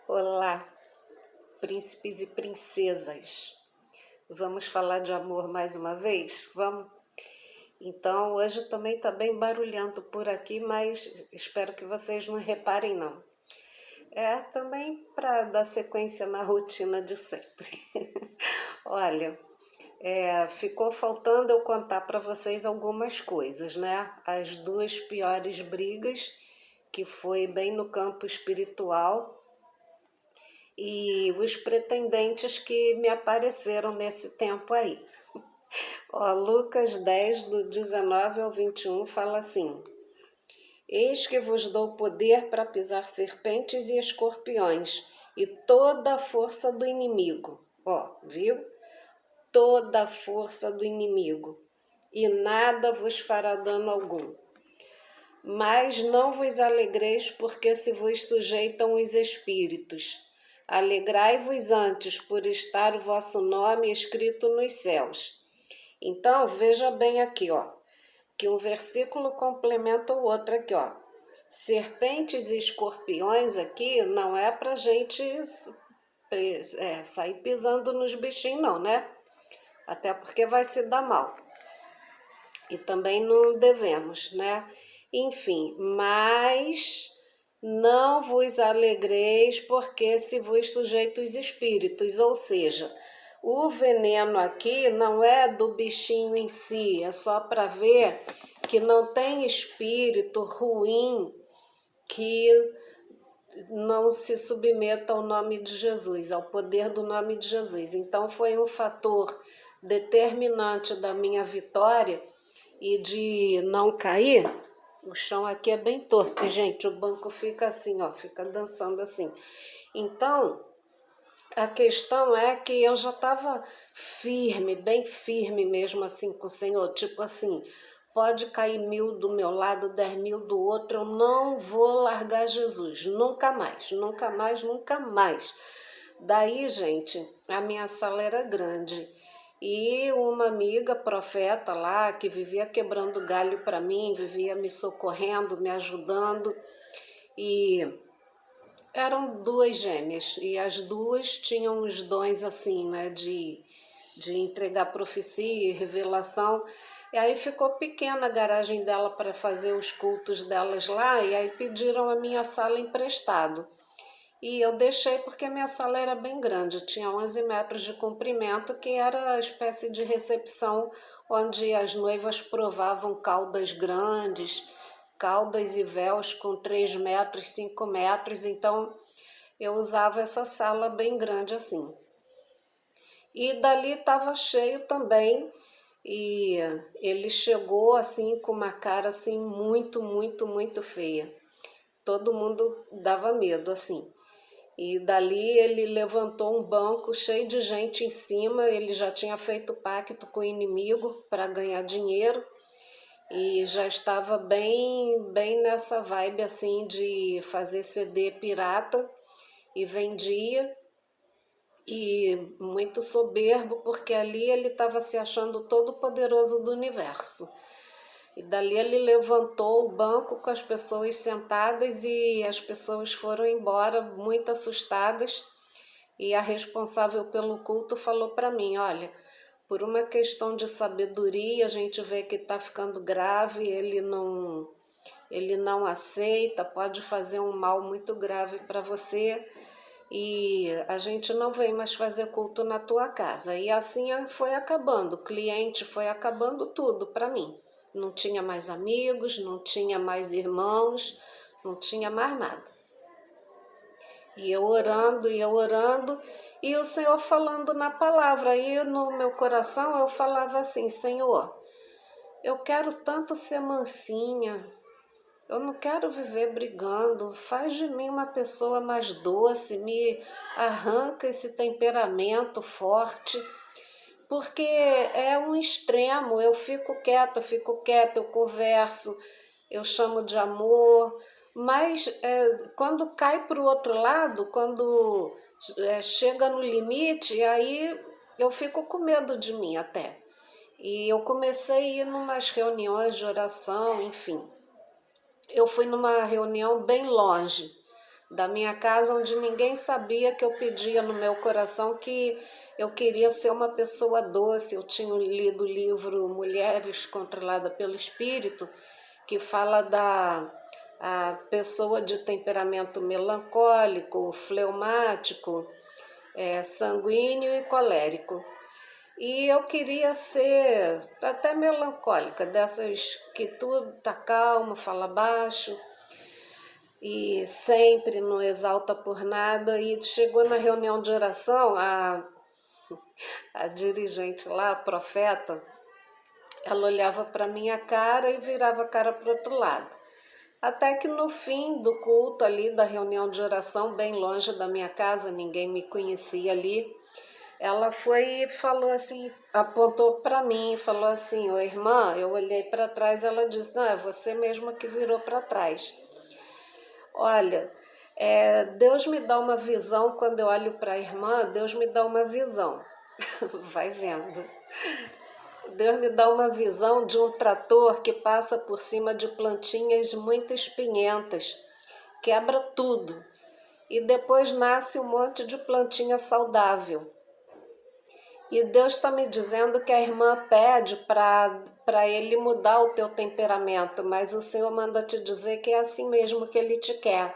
Olá, príncipes e princesas. Vamos falar de amor mais uma vez? Vamos? Então, hoje também está bem barulhento por aqui, mas espero que vocês não reparem, não. É também para dar sequência na rotina de sempre. Olha, ficou faltando eu contar para vocês algumas coisas, né? As duas piores brigas, que foi bem no campo espiritual, e os pretendentes que me apareceram nesse tempo aí. Ó, Lucas 10, do 19 ao 21, fala assim: Eis que vos dou poder para pisar serpentes e escorpiões, e toda a força do inimigo. Ó, viu? Toda a força do inimigo, e nada vos fará dano algum. Mas não vos alegreis, porque se vos sujeitam os espíritos. Alegrai-vos antes por estar o vosso nome escrito nos céus. Então, veja bem aqui, ó, que um versículo complementa o outro aqui, ó. Serpentes e escorpiões aqui não é pra gente sair pisando nos bichinhos, não, né? Até porque vai se dar mal. E também não devemos, né? Enfim, mas não vos alegreis, porque se vos sujeito os espíritos, ou seja, o veneno aqui não é do bichinho em si, é só para ver que não tem espírito ruim que não se submeta ao nome de Jesus, ao poder do nome de Jesus. Então foi um fator determinante da minha vitória e de não cair. O chão aqui é bem torto, gente, o banco fica assim, ó, fica dançando assim. Então, a questão é que eu já estava firme, bem firme mesmo assim com o Senhor, tipo assim, pode cair 1000 do meu lado, 10.000 do outro, eu não vou largar Jesus, nunca mais, nunca mais, nunca mais. Daí, gente, a minha sala era grande e uma amiga profeta lá que vivia quebrando galho para mim, vivia me socorrendo, me ajudando, e eram duas gêmeas e as duas tinham os dons assim, né, de entregar profecia e revelação. E aí ficou pequena a garagem dela para fazer os cultos delas lá, e aí pediram a minha sala emprestado. E eu deixei porque a minha sala era bem grande, tinha 11 metros de comprimento, que era a espécie de recepção onde as noivas provavam caldas grandes, caldas e véus com 3 metros, 5 metros, então eu usava essa sala bem grande assim. E dali estava cheio também, e ele chegou assim com uma cara assim muito, muito, muito feia. Todo mundo dava medo assim. E dali ele levantou um banco cheio de gente em cima, ele já tinha feito pacto com o inimigo para ganhar dinheiro e já estava bem nessa vibe assim de fazer CD pirata e vendia, e muito soberbo porque ali ele estava se achando todo poderoso do universo. E dali ele levantou o banco com as pessoas sentadas e as pessoas foram embora muito assustadas. E a responsável pelo culto falou para mim: olha, por uma questão de sabedoria, a gente vê que está ficando grave, ele não aceita, pode fazer um mal muito grave para você. E a gente não vem mais fazer culto na tua casa. E assim foi acabando, o cliente foi acabando tudo para mim. Não tinha mais amigos, não tinha mais irmãos, não tinha mais nada. E eu orando, e o Senhor falando na palavra. E no meu coração eu falava assim: Senhor, eu quero tanto ser mansinha, eu não quero viver brigando, faz de mim uma pessoa mais doce, me arranca esse temperamento forte, porque é um extremo, eu fico quieta, eu converso, eu chamo de amor, mas quando cai para o outro lado, quando chega no limite, aí eu fico com medo de mim até. E eu comecei a ir numas reuniões de oração, enfim. Eu fui numa reunião bem longe, da minha casa, onde ninguém sabia que eu pedia no meu coração que eu queria ser uma pessoa doce. Eu tinha lido o livro Mulheres Controladas pelo Espírito, que fala da a pessoa de temperamento melancólico, fleumático, sanguíneo e colérico. E eu queria ser até melancólica, dessas que tudo tá calmo, fala baixo e sempre não exalta por nada. E chegou na reunião de oração, a dirigente lá, a profeta, ela olhava para minha cara e virava a cara para o outro lado. Até que no fim do culto ali, da reunião de oração, bem longe da minha casa, ninguém me conhecia ali, ela foi e falou assim, apontou para mim e falou assim: ô irmã, eu olhei para trás, ela disse: não, é você mesma que virou para trás. Olha, Deus me dá uma visão, quando eu olho para a irmã, Deus me dá uma visão. Vai vendo. Deus me dá uma visão de um trator que passa por cima de plantinhas muito espinhentas, quebra tudo, e depois nasce um monte de plantinha saudável. E Deus está me dizendo que a irmã pede para ele mudar o teu temperamento, mas o Senhor manda te dizer que é assim mesmo que ele te quer.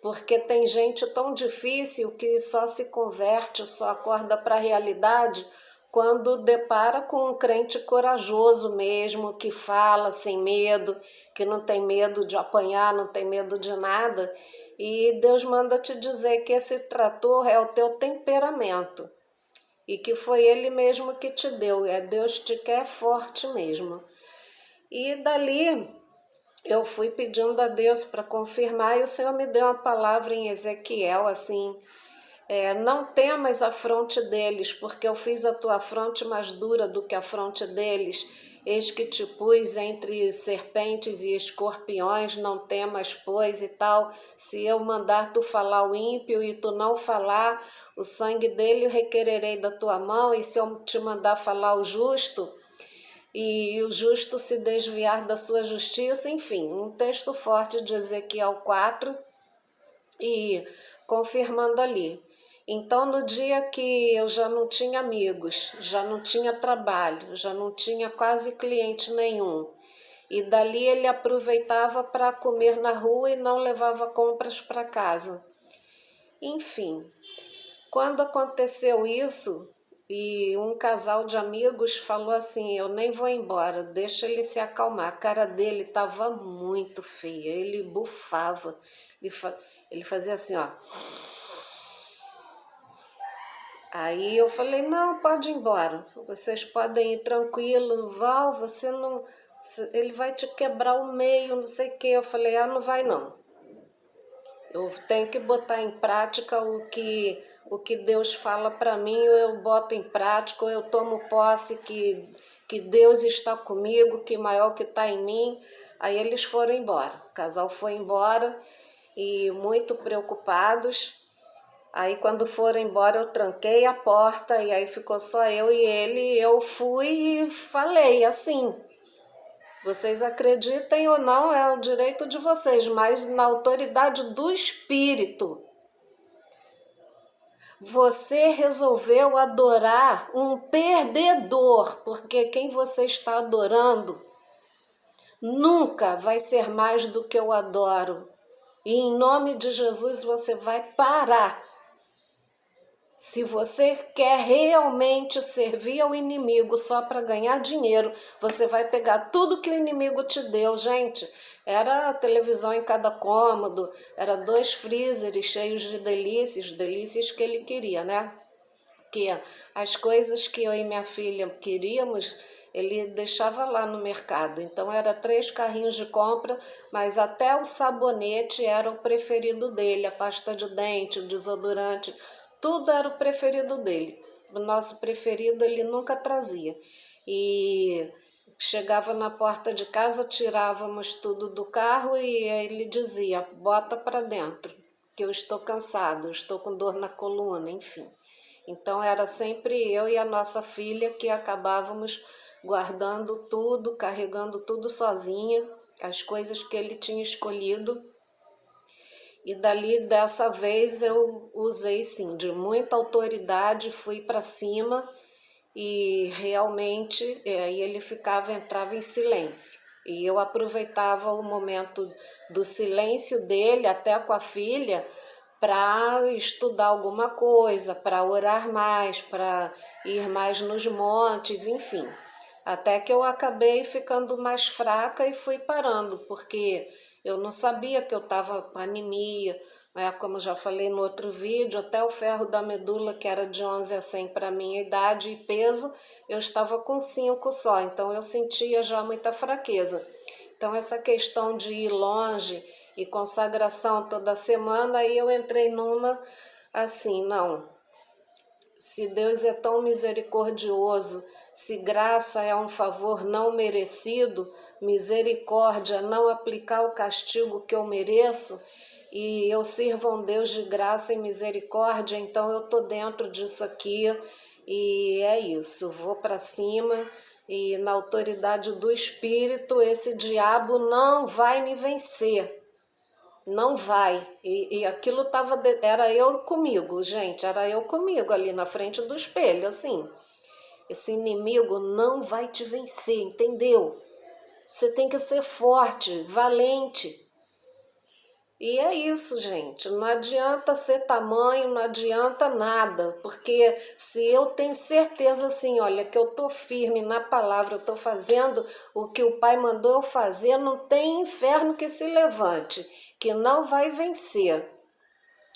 Porque tem gente tão difícil que só se converte, só acorda para a realidade quando depara com um crente corajoso mesmo, que fala sem medo, que não tem medo de apanhar, não tem medo de nada. E Deus manda te dizer que esse trator é o teu temperamento e que foi Ele mesmo que te deu. Deus te quer forte mesmo. E dali eu fui pedindo a Deus para confirmar, e o Senhor me deu uma palavra em Ezequiel, assim: não temas a fronte deles, porque eu fiz a tua fronte mais dura do que a fronte deles. Eis que te pus entre serpentes e escorpiões, não temas, pois, e tal. Se eu mandar tu falar o ímpio e tu não falar, o sangue dele requererei da tua mão. E se eu te mandar falar o justo, e o justo se desviar da sua justiça, enfim, um texto forte de Ezequiel 4, e confirmando ali. Então, no dia que eu já não tinha amigos, já não tinha trabalho, já não tinha quase cliente nenhum, e dali ele aproveitava para comer na rua e não levava compras para casa. Enfim, quando aconteceu isso, e um casal de amigos falou assim: eu nem vou embora, deixa ele se acalmar. A cara dele estava muito feia, ele bufava, ele fazia assim, ó. Aí eu falei: não, pode ir embora, vocês podem ir tranquilo, Val, você não, ele vai te quebrar o meio, não sei o que. Eu falei: ah, não vai não. Eu tenho que botar em prática o que Deus fala para mim, ou eu boto em prática, ou eu tomo posse que Deus está comigo, que maior que está em mim. Aí eles foram embora, o casal foi embora e muito preocupados. Aí quando foram embora eu tranquei a porta e aí ficou só eu e ele. Eu fui e falei assim: vocês acreditem ou não, é o direito de vocês, mas na autoridade do Espírito, você resolveu adorar um perdedor, porque quem você está adorando nunca vai ser mais do que eu adoro. E em nome de Jesus você vai parar. Se você quer realmente servir ao inimigo só para ganhar dinheiro, você vai pegar tudo que o inimigo te deu, gente. Era televisão em cada cômodo, era 2 freezers cheios de delícias, delícias que ele queria, né? Que as coisas que eu e minha filha queríamos, ele deixava lá no mercado. Então era 3 carrinhos de compra, mas até o sabonete era o preferido dele, a pasta de dente, o desodorante, tudo era o preferido dele. O nosso preferido ele nunca trazia. E chegava na porta de casa, tirávamos tudo do carro e ele dizia: bota para dentro, que eu estou cansado, eu estou com dor na coluna, enfim. Então era sempre eu e a nossa filha que acabávamos guardando tudo, carregando tudo sozinha, as coisas que ele tinha escolhido. E dali, dessa vez, eu usei sim, de muita autoridade, fui para cima e realmente aí ele entrava em silêncio. E eu aproveitava o momento do silêncio dele, até com a filha, para estudar alguma coisa, para orar mais, para ir mais nos montes, enfim. Até que eu acabei ficando mais fraca e fui parando, porque eu não sabia que eu estava com anemia, né? Como já falei no outro vídeo, até o ferro da medula, que era de 11 a 100 para minha idade e peso, eu estava com 5 só, então eu sentia já muita fraqueza. Então essa questão de ir longe e consagração toda semana, aí eu entrei numa assim, não, se Deus é tão misericordioso, se graça é um favor não merecido, misericórdia é não aplicar o castigo que eu mereço, e eu sirvo a um Deus de graça e misericórdia, então eu tô dentro disso aqui, e é isso, vou para cima, e na autoridade do Espírito, esse diabo não vai me vencer. Não vai. E aquilo era eu comigo, gente, era eu comigo ali na frente do espelho, assim. Esse inimigo não vai te vencer, entendeu? Você tem que ser forte, valente. E é isso, gente. Não adianta ser tamanho, não adianta nada. Porque se eu tenho certeza, assim, olha, que eu tô firme na palavra, eu tô fazendo o que o Pai mandou eu fazer, não tem inferno que se levante, que não vai vencer.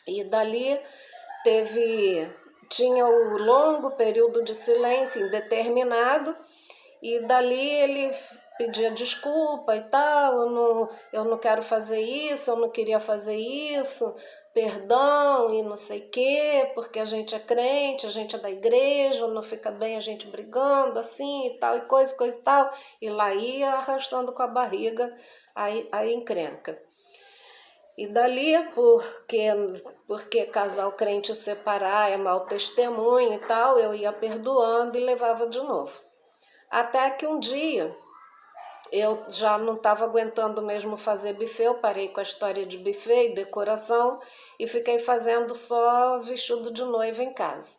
E dali tinha o longo período de silêncio indeterminado, e dali ele pedia desculpa e tal, eu não quero fazer isso, eu não queria fazer isso, perdão e não sei o quê, porque a gente é crente, a gente é da igreja, não fica bem a gente brigando assim e tal, e coisa e tal, e lá ia arrastando com a barriga a encrenca. E dali, porque casal crente separar é mau testemunho e tal, eu ia perdoando e levava de novo. Até que um dia eu já não estava aguentando mesmo fazer buffet, eu parei com a história de buffet e decoração e fiquei fazendo só vestido de noiva em casa.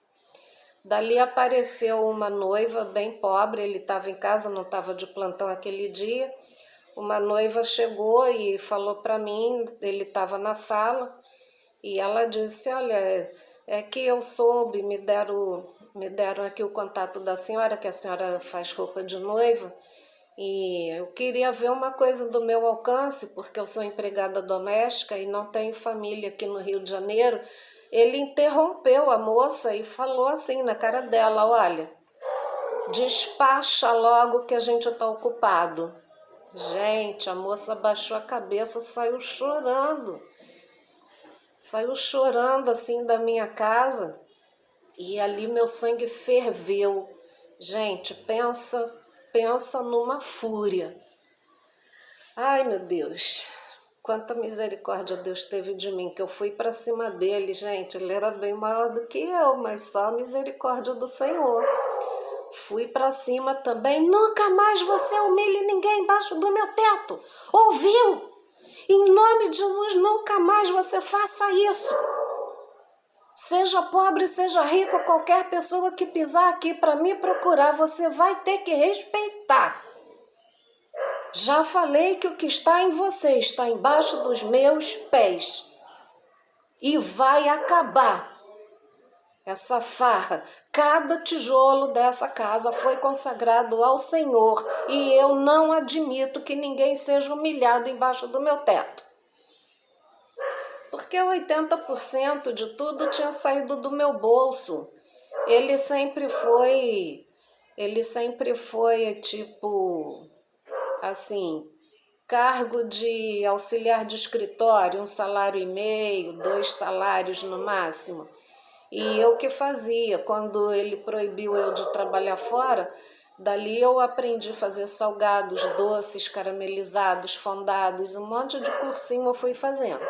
Dali apareceu uma noiva bem pobre, ele estava em casa, não estava de plantão aquele dia. Uma noiva chegou e falou para mim, ele estava na sala, e ela disse, olha, é que eu soube, me deram aqui o contato da senhora, que a senhora faz roupa de noiva, e eu queria ver uma coisa do meu alcance, porque eu sou empregada doméstica e não tenho família aqui no Rio de Janeiro. Ele interrompeu a moça e falou assim na cara dela, olha, despacha logo que a gente está ocupado. Gente, a moça abaixou a cabeça, saiu chorando assim da minha casa, e ali meu sangue ferveu. Gente, pensa numa fúria. Ai, meu Deus, quanta misericórdia Deus teve de mim, que eu fui para cima dele, gente, ele era bem maior do que eu, mas só a misericórdia do Senhor. Fui para cima também, nunca mais você humilhe ninguém embaixo do meu teto, ouviu? Em nome de Jesus, nunca mais você faça isso. Seja pobre, seja rico, qualquer pessoa que pisar aqui para me procurar, você vai ter que respeitar. Já falei que o que está em você está embaixo dos meus pés. E vai acabar essa farra. Cada tijolo dessa casa foi consagrado ao Senhor e eu não admito que ninguém seja humilhado embaixo do meu teto. Porque 80% de tudo tinha saído do meu bolso. Ele sempre foi tipo, assim, cargo de auxiliar de escritório, 1,5 salário, 2 salários no máximo. E eu que fazia, quando ele proibiu eu de trabalhar fora, dali eu aprendi a fazer salgados, doces, caramelizados, fondados, um monte de cursinho eu fui fazendo.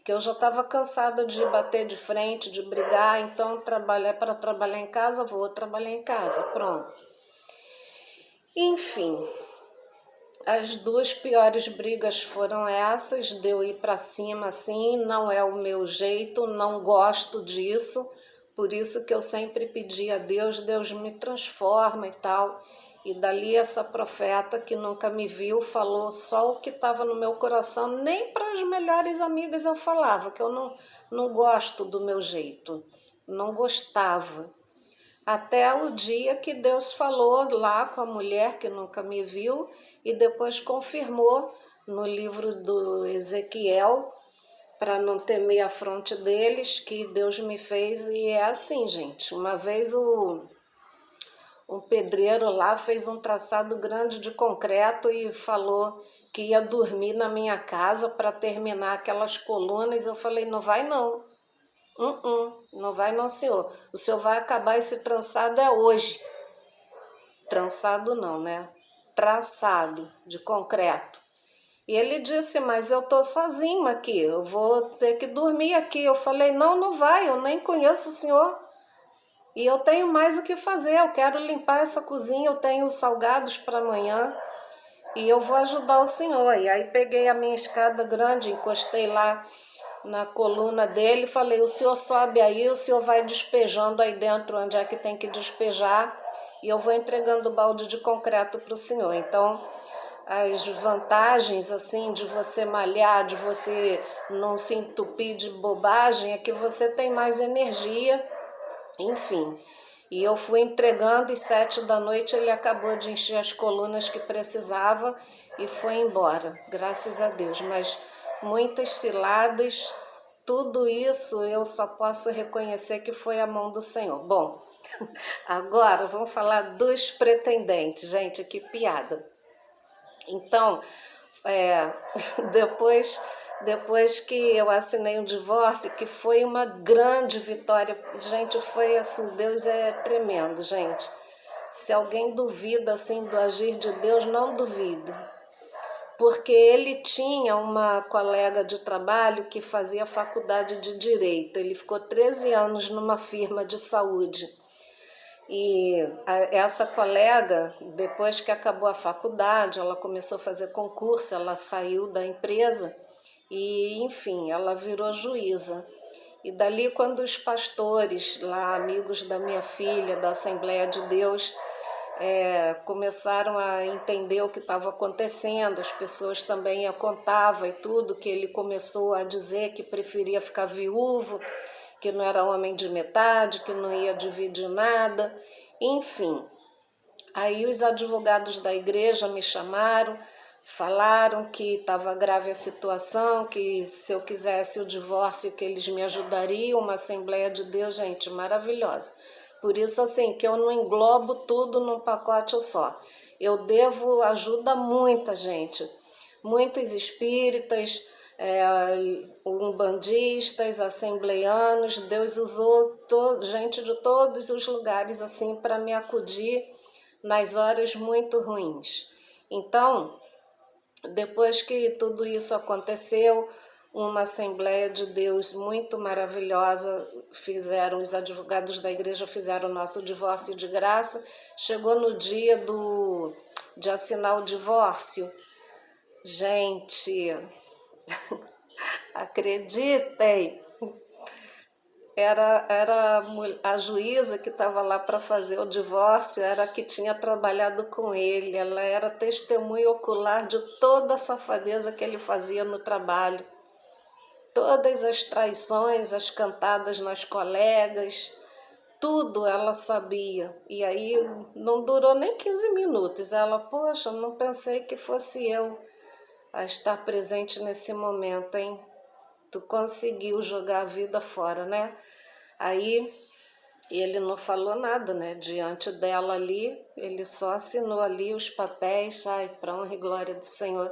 Que eu já estava cansada de bater de frente, de brigar, então para trabalhar em casa, vou trabalhar em casa, pronto. Enfim, as duas piores brigas foram essas, de eu ir para cima assim, não é o meu jeito, não gosto disso, por isso que eu sempre pedi a Deus, Deus me transforma e tal. E dali essa profeta que nunca me viu falou só o que estava no meu coração, nem para as melhores amigas eu falava, que eu não gosto do meu jeito, não gostava. Até o dia que Deus falou lá com a mulher que nunca me viu e depois confirmou no livro do Ezequiel, para não temer a fronte deles, que Deus me fez. E é assim, gente. Uma vez um pedreiro lá fez um traçado grande de concreto e falou que ia dormir na minha casa para terminar aquelas colunas. Eu falei, não vai não. Não vai não, senhor. O senhor vai acabar esse trançado é hoje. Trançado não, né? Traçado de concreto. E ele disse, mas eu tô sozinho aqui, eu vou ter que dormir aqui. Eu falei, não, não vai, eu nem conheço o senhor. E eu tenho mais o que fazer, eu quero limpar essa cozinha, eu tenho salgados para amanhã e eu vou ajudar o senhor. E aí peguei a minha escada grande, encostei lá na coluna dele e falei, o senhor sobe aí, o senhor vai despejando aí dentro onde é que tem que despejar e eu vou entregando o balde de concreto para o senhor. Então, as vantagens assim de você malhar, de você não se entupir de bobagem, é que você tem mais energia, enfim. E eu fui entregando e 7 da noite ele acabou de encher as colunas que precisava e foi embora, graças a Deus. Mas muitas ciladas, tudo isso eu só posso reconhecer que foi a mão do Senhor. Bom, agora vamos falar dos pretendentes, gente, que piada. Então, é, depois que eu assinei o divórcio, que foi uma grande vitória, gente, foi assim, Deus é tremendo, gente. Se alguém duvida assim do agir de Deus, não duvide. Porque ele tinha uma colega de trabalho que fazia faculdade de Direito. Ele ficou 13 anos numa firma de saúde. E essa colega, depois que acabou a faculdade, ela começou a fazer concurso, ela saiu da empresa e, enfim, ela virou juíza. E dali, quando os pastores, lá amigos da minha filha, da Assembleia de Deus, começaram a entender o que estava acontecendo, as pessoas também contavam e tudo, que ele começou a dizer que preferia ficar viúvo, que não era homem de metade, que não ia dividir nada, enfim. Aí os advogados da igreja me chamaram, falaram que estava grave a situação, que se eu quisesse o divórcio, que eles me ajudariam, uma Assembleia de Deus, gente, maravilhosa. Por isso, assim, que eu não englobo tudo num pacote só. Eu devo ajuda a muita gente, muitos espíritas, umbandistas, assembleianos. Deus usou gente de todos os lugares assim para me acudir nas horas muito ruins. Então, depois que tudo isso aconteceu, uma Assembleia de Deus muito maravilhosa, os advogados da igreja fizeram o nosso divórcio de graça. Chegou no dia de assinar o divórcio. Gente, acreditem, era a juíza que estava lá para fazer o divórcio, era a que tinha trabalhado com ele, ela era testemunha ocular de toda a safadeza que ele fazia no trabalho, todas as traições, as cantadas nas colegas, tudo ela sabia. E aí não durou nem 15 minutos, ela, poxa, não pensei que fosse eu a estar presente nesse momento, hein? Tu conseguiu jogar a vida fora, né? Aí ele não falou nada, né? Diante dela ali, ele só assinou ali os papéis, ai, para honra e glória do Senhor.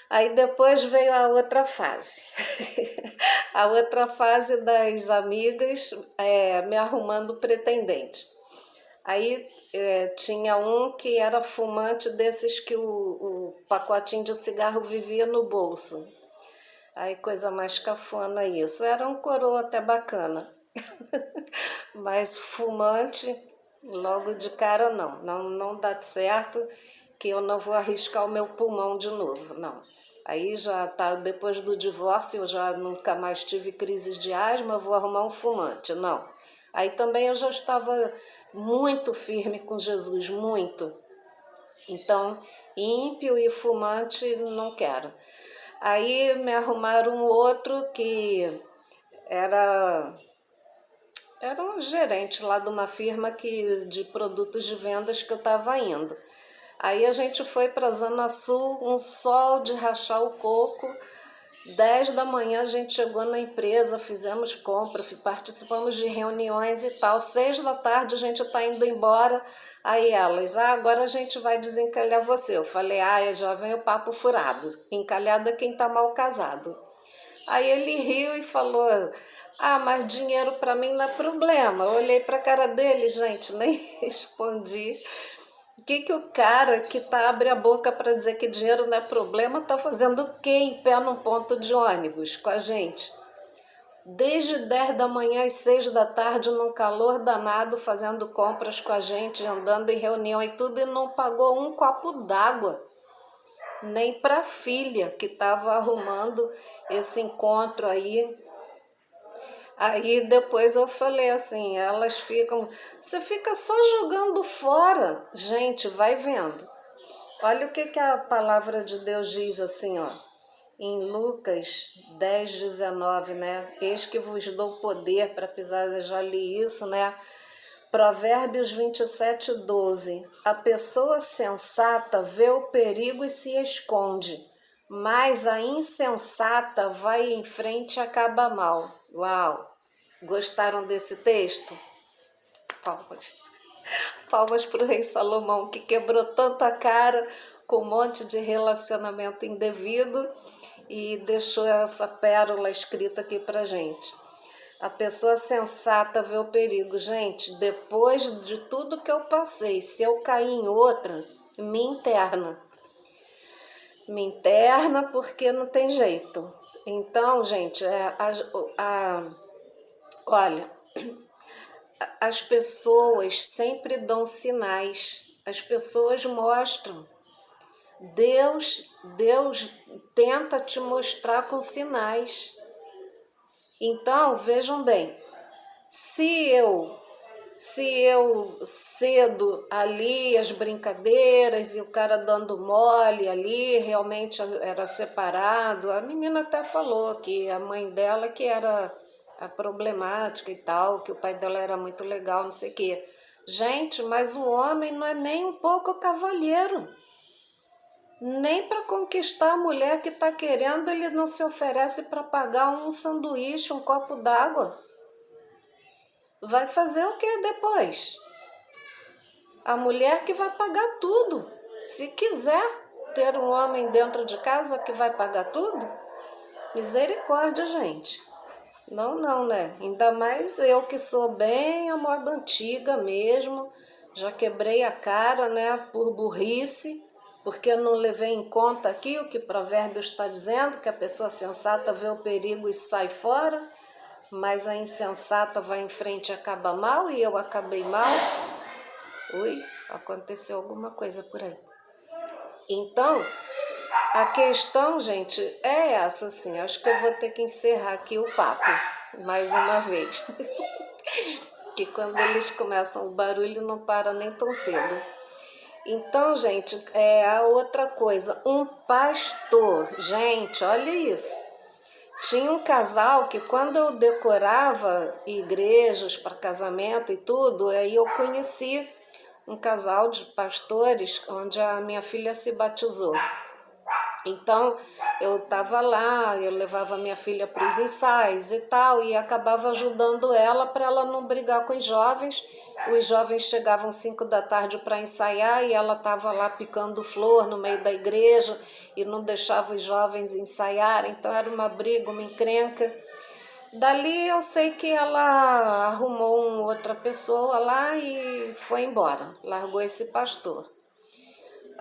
Aí depois veio a outra fase. A outra fase das amigas me arrumando pretendente. Aí tinha um que era fumante desses que o pacotinho de cigarro vivia no bolso. Aí coisa mais cafona isso. Era um coroa até bacana. Mas fumante, logo de cara não dá certo, que eu não vou arriscar o meu pulmão de novo, não. Aí já tá, depois do divórcio eu já nunca mais tive crise de asma, eu vou arrumar um fumante, não. Aí também eu já estava muito firme com Jesus, muito. Então, ímpio e fumante não quero. Aí me arrumaram um outro que era um gerente lá de uma firma de produtos de vendas que eu estava indo. Aí a gente foi para a Zona Sul, um sol de rachar o coco. 10 da manhã a gente chegou na empresa, fizemos compra, participamos de reuniões e tal. 6 da tarde a gente está indo embora. Aí elas, agora a gente vai desencalhar você. Eu falei, já vem o papo furado. Encalhado é quem está mal casado. Aí ele riu e falou, mas dinheiro para mim não é problema. Eu olhei para a cara dele, gente, nem respondi. O que o cara que abre a boca para dizer que dinheiro não é problema está fazendo o quê em pé num ponto de ônibus com a gente? Desde 10 da manhã às 6 da tarde, num calor danado, fazendo compras com a gente, andando em reunião e tudo, e não pagou um copo d'água. Nem para a filha que estava arrumando esse encontro aí. Aí depois eu falei assim, elas ficam, você fica só jogando fora. Gente, vai vendo. Olha o que a palavra de Deus diz assim, ó, em Lucas 10:19, né? Eis que vos dou poder para pisar, eu já li isso, né? Provérbios 27:12. A pessoa sensata vê o perigo e se esconde, mas a insensata vai em frente e acaba mal. Uau! Gostaram desse texto? Palmas. Palmas para o rei Salomão, que quebrou tanto a cara com um monte de relacionamento indevido e deixou essa pérola escrita aqui pra gente. A pessoa sensata vê o perigo. Gente, depois de tudo que eu passei, se eu cair em outra, me interna. Me interna porque não tem jeito. Então, gente, olha, as pessoas sempre dão sinais. As pessoas mostram. Deus tenta te mostrar com sinais. Então, vejam bem, se eu cedo ali as brincadeiras e o cara dando mole ali, realmente era separado, a menina até falou que a mãe dela que era a problemática e tal, que o pai dela era muito legal, não sei o quê. Gente, mas o homem não é nem um pouco cavalheiro. Nem para conquistar a mulher que está querendo, ele não se oferece para pagar um sanduíche, um copo d'água. Vai fazer o que depois? A mulher que vai pagar tudo. Se quiser ter um homem dentro de casa que vai pagar tudo, misericórdia, gente. Não, né? Ainda mais eu que sou bem a moda antiga mesmo, já quebrei a cara, né, por burrice, porque eu não levei em conta aqui o que Provérbios está dizendo, que a pessoa sensata vê o perigo e sai fora, mas a insensata vai em frente e acaba mal, e eu acabei mal. Ui, aconteceu alguma coisa por aí. Então, a questão, gente, é essa, assim. Acho que eu vou ter que encerrar aqui o papo, mais uma vez. Que quando eles começam, o barulho não para nem tão cedo. Então, gente, a outra coisa, um pastor. Gente, olha isso. Tinha um casal que quando eu decorava igrejas para casamento e tudo, aí eu conheci um casal de pastores onde a minha filha se batizou. Então, eu estava lá, eu levava minha filha para os ensaios e tal, e acabava ajudando ela para ela não brigar com os jovens. Os jovens chegavam 5 da tarde para ensaiar e ela estava lá picando flor no meio da igreja e não deixava os jovens ensaiarem. Então, era uma briga, uma encrenca. Dali eu sei que ela arrumou uma outra pessoa lá e foi embora, largou esse pastor.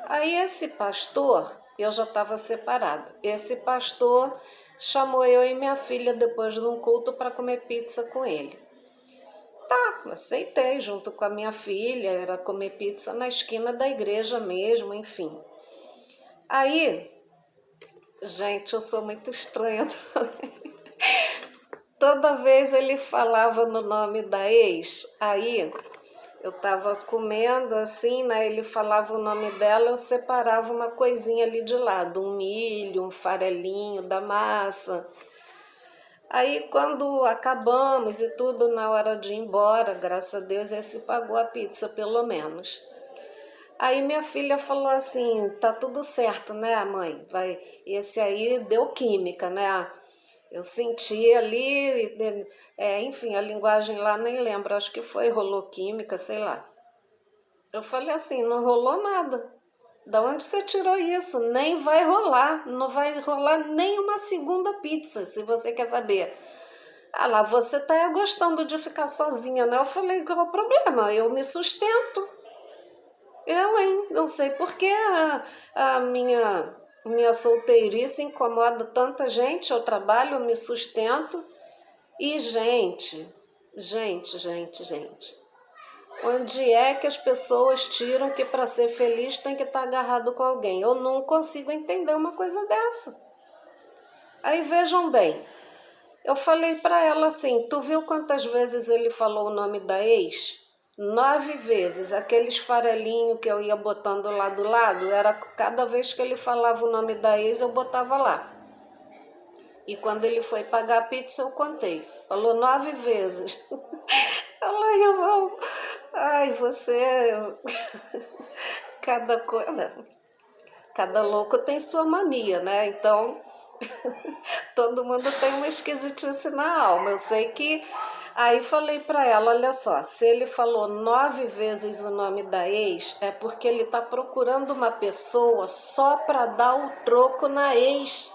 Aí esse pastor, eu já estava separada, esse pastor chamou eu e minha filha depois de um culto para comer pizza com ele. Tá, aceitei, junto com a minha filha, era comer pizza na esquina da igreja mesmo, enfim. Aí, gente, eu sou muito estranha também. Toda vez ele falava no nome da ex, aí eu tava comendo assim, né? Ele falava o nome dela, eu separava uma coisinha ali de lado, um milho, um farelinho da massa. Aí quando acabamos e tudo, na hora de ir embora, graças a Deus, esse pagou a pizza pelo menos. Aí minha filha falou assim, tá tudo certo, né, mãe? Vai, esse aí deu química, né? Eu senti ali, enfim, a linguagem lá nem lembro, acho que foi, rolou química, sei lá. Eu falei assim, não rolou nada. Da onde você tirou isso? Nem vai rolar, não vai rolar nem uma segunda pizza, se você quer saber. Ah lá, você tá gostando de ficar sozinha, né? Eu falei, qual é o problema? Eu me sustento. Eu, hein? Não sei por que a minha solteirice incomoda tanta gente. Eu trabalho, eu me sustento. E, gente. Onde é que as pessoas tiram que para ser feliz tem que estar agarrado com alguém? Eu não consigo entender uma coisa dessa. Aí vejam bem, eu falei para ela assim, tu viu quantas vezes ele falou o nome da ex? 9 vezes, aqueles farelinhos que eu ia botando lá do lado, era cada vez que ele falava o nome da ex, eu botava lá. E quando ele foi pagar a pizza, eu contei. Falou 9 vezes. Ela, irmão, ai, você... Cada louco tem sua mania, né? Então, todo mundo tem uma esquisitice na alma. Eu sei que... Aí falei pra ela, olha só, se ele falou 9 vezes o nome da ex, é porque ele tá procurando uma pessoa só pra dar o troco na ex.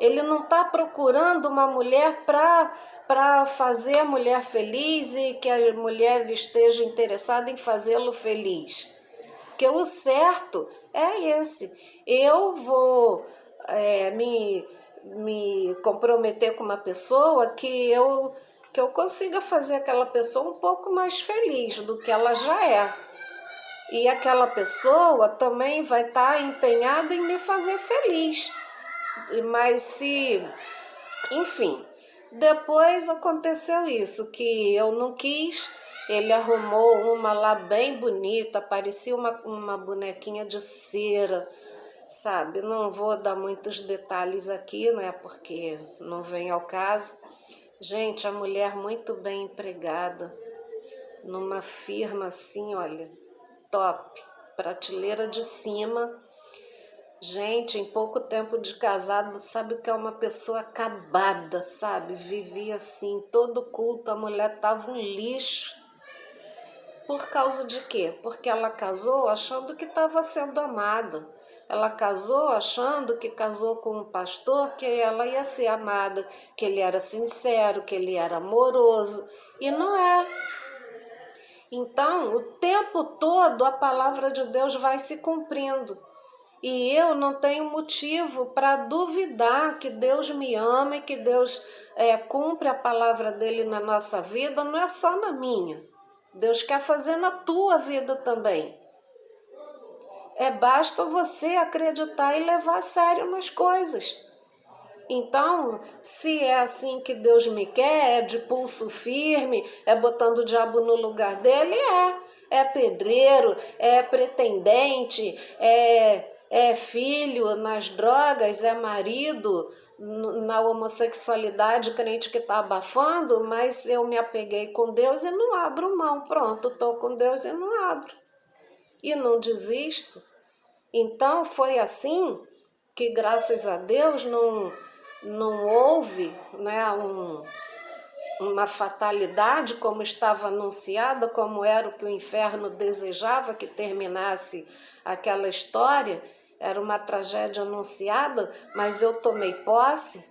Ele não tá procurando uma mulher para fazer a mulher feliz e que a mulher esteja interessada em fazê-lo feliz. Que o certo é esse. Eu vou me comprometer com uma pessoa que eu consiga fazer aquela pessoa um pouco mais feliz do que ela já é. E aquela pessoa também vai estar empenhada em me fazer feliz. Mas se, enfim, depois aconteceu isso, que eu não quis, ele arrumou uma lá bem bonita, parecia uma bonequinha de cera, sabe? Não vou dar muitos detalhes aqui, né, porque não vem ao caso. Gente, a mulher muito bem empregada, numa firma assim, olha, top, prateleira de cima. Gente, em pouco tempo de casado, sabe o que é uma pessoa acabada, sabe? Vivia assim, todo culto, a mulher tava um lixo. Por causa de quê? Porque ela casou achando que estava sendo amada. Ela casou achando que casou com um pastor, que ela ia ser amada, que ele era sincero, que ele era amoroso. E não é. Então, o tempo todo a palavra de Deus vai se cumprindo. E eu não tenho motivo para duvidar que Deus me ama e que Deus cumpre a palavra dele na nossa vida, não é só na minha. Deus quer fazer na tua vida também. Basta você acreditar e levar a sério nas coisas. Então, se é assim que Deus me quer, é de pulso firme, é botando o diabo no lugar dele, é pedreiro, é pretendente, é filho nas drogas, é marido na homossexualidade, crente que está abafando, mas eu me apeguei com Deus e não abro mão. Pronto, estou com Deus e não abro. E não desisto. Então, foi assim que, graças a Deus, não houve, né, uma fatalidade como estava anunciada, como era o que o inferno desejava que terminasse aquela história. Era uma tragédia anunciada, mas eu tomei posse,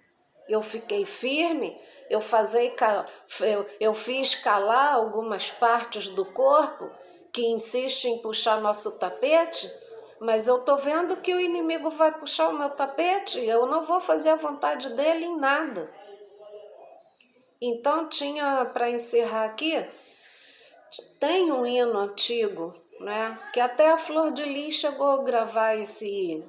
eu fiquei firme, eu fiz calar algumas partes do corpo que insistem em puxar nosso tapete, mas eu estou vendo que o inimigo vai puxar o meu tapete, eu não vou fazer a vontade dele em nada. Então, para encerrar aqui, Tem um hino antigo, né, que até a Flor de Lis chegou a gravar esse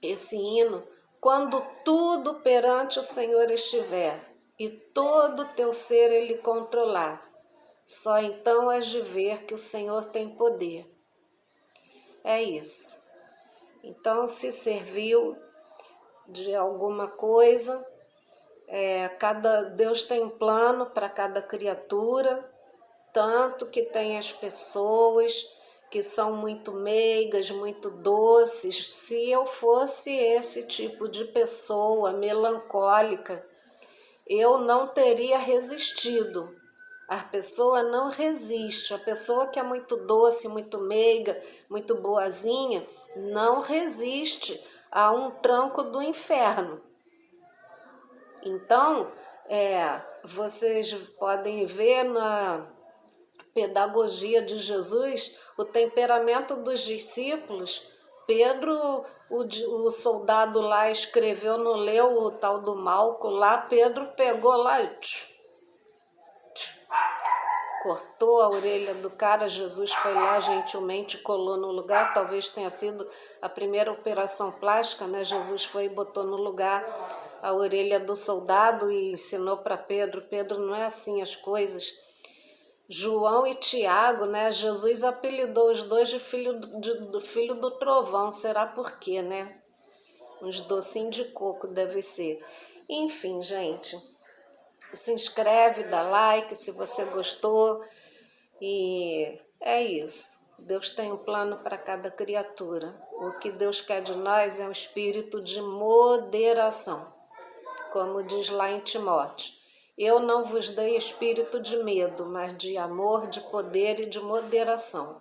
hino: quando tudo perante o Senhor estiver e todo teu ser ele controlar, só então has de ver que o Senhor tem poder. É isso. Então, se serviu de alguma coisa, Deus tem um plano para cada criatura, tanto que tem as pessoas que são muito meigas, muito doces. Se eu fosse esse tipo de pessoa melancólica, eu não teria resistido. A pessoa não resiste. A pessoa que é muito doce, muito meiga, muito boazinha, não resiste a um tranco do inferno. Então, vocês podem ver na pedagogia de Jesus o temperamento dos discípulos. Pedro, o soldado lá escreveu, não leu o tal do Malco lá, Pedro pegou lá e cortou a orelha do cara. Jesus foi lá, gentilmente colou no lugar. Talvez tenha sido a primeira operação plástica, né? Jesus foi e botou no lugar a orelha do soldado e ensinou para Pedro. Pedro, não é assim as coisas. João e Tiago, né? Jesus apelidou os dois de filho do trovão. Será por quê, né? Uns docinhos de coco deve ser. Enfim, gente, se inscreve, dá like se você gostou. E é isso. Deus tem um plano para cada criatura. O que Deus quer de nós é um espírito de moderação, como diz lá em Timóteo. Eu não vos dei espírito de medo, mas de amor, de poder e de moderação.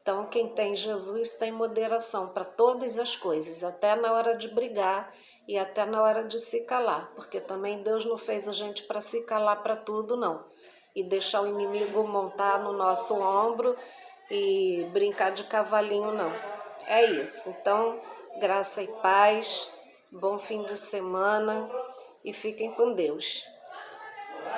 Então, quem tem Jesus tem moderação para todas as coisas, até na hora de brigar e até na hora de se calar, porque também Deus não fez a gente para se calar para tudo, não, e deixar o inimigo montar no nosso ombro e brincar de cavalinho, não. É isso. Então, graça e paz, bom fim de semana e fiquem com Deus.